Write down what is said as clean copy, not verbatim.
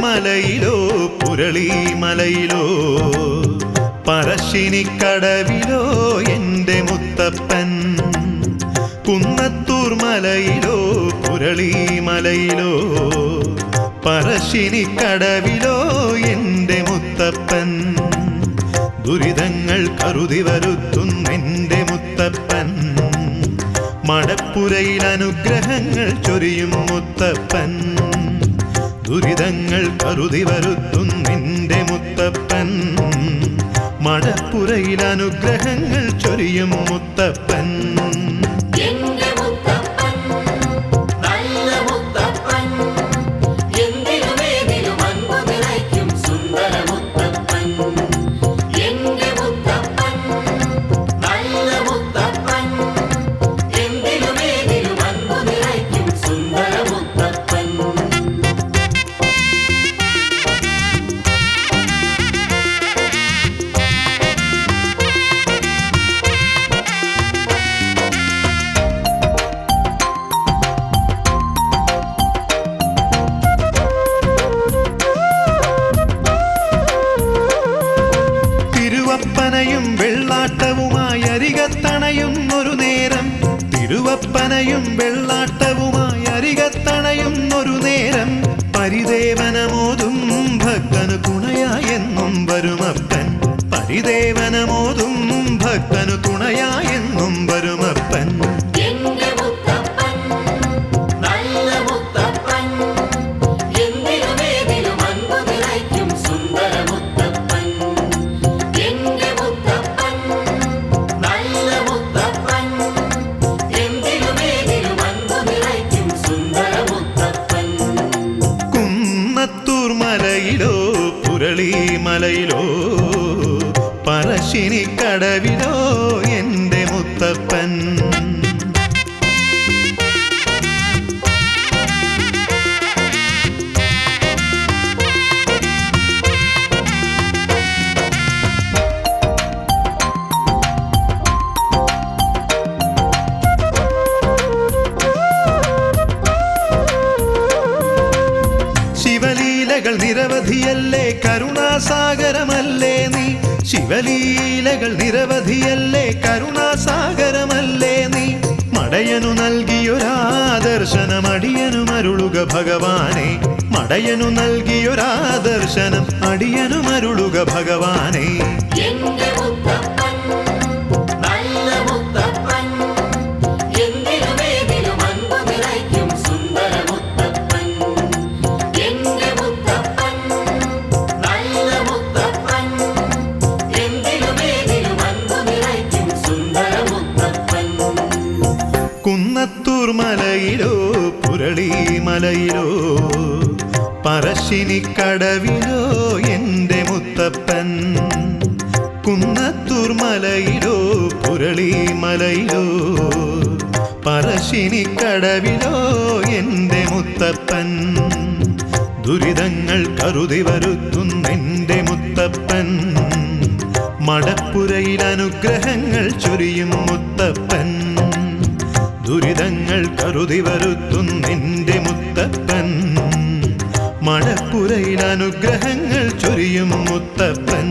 മലയിലോ പുരളിമലയിലോ പറശ്ശിനിക്കടവിലോ എൻ്റെ മുത്തപ്പൻ. കുന്നത്തൂർ മലയിലോ പുരളിമലയിലോ പറശ്ശിനിക്കടവിലോ എൻ്റെ മുത്തപ്പൻ. ദുരിതങ്ങൾ കരുതി വരുത്തുന്നെൻ്റെ മുത്തപ്പൻ. മടപ്പുരയിൽ അനുഗ്രഹങ്ങൾ ചൊരിയും മുത്തപ്പൻ. ദുരിതങ്ങൾ കരുതി വരുത്തുന്നെൻ്റെ മുത്തപ്പൻ. മടപ്പുരയിൽ അനുഗ്രഹങ്ങൾ ചൊരിയും മുത്തപ്പൻ. തിരുവപ്പനയും വെള്ളാട്ടവുമായി അരികത്തണയും ഒരു നേരം. തിരുവപ്പനയും വെള്ളാട്ടവുമായി അരികത്തണയും ഒരു നേരം. പരിദേവനമോതും ഭക്തനു തുണയായെന്നും വരുമപ്പൻ. പരിദേവനമോതും ഭക്തനു തുണയായെന്നും വരുമപ്പൻ. മലയിലോ പുരളിമലയിലോ പറശ്ശിനിക്കടവിലോ എൻ്റെ മുത്തപ്പൻ. ശിവലീലകൾ നിരവധിയല്ലേ കരുണാസാഗരമല്ലേ നീ. ശിവലീലകൾ നിരവധിയല്ലേ കരുണാസാഗരമല്ലേ നീ. മടയനു നൽകിയൊരാദർശനം അടിയനുമരുളുക ഭഗവാനെ. മടയനു നൽകിയൊരാദർശനം അടിയനുമരുളുക ഭഗവാനെ. കുന്നത്തൂർ മലയിലോ പുരളിമലയിലോ പറശ്ശിനിക്കടവിലോ എൻ്റെ മുത്തപ്പൻ. കുന്നത്തൂർ മലയിലോ പുരളിമലയിലോ പറശ്ശിനിക്കടവിലോ എൻ്റെ മുത്തപ്പൻ. ദുരിതങ്ങൾ കരുതി വരുത്തുന്നെൻ്റെ മുത്തപ്പൻ. മടപ്പുരയിൽ അനുഗ്രഹങ്ങൾ ചൊരിയും മുത്തപ്പൻ. ദുരിതങ്ങൾ കരുതി വരുത്തുന്നെൻ്റെ മുത്തപ്പൻ. മടപ്പുരയിൽ അനുഗ്രഹങ്ങൾ ചൊരിയും മുത്തപ്പൻ.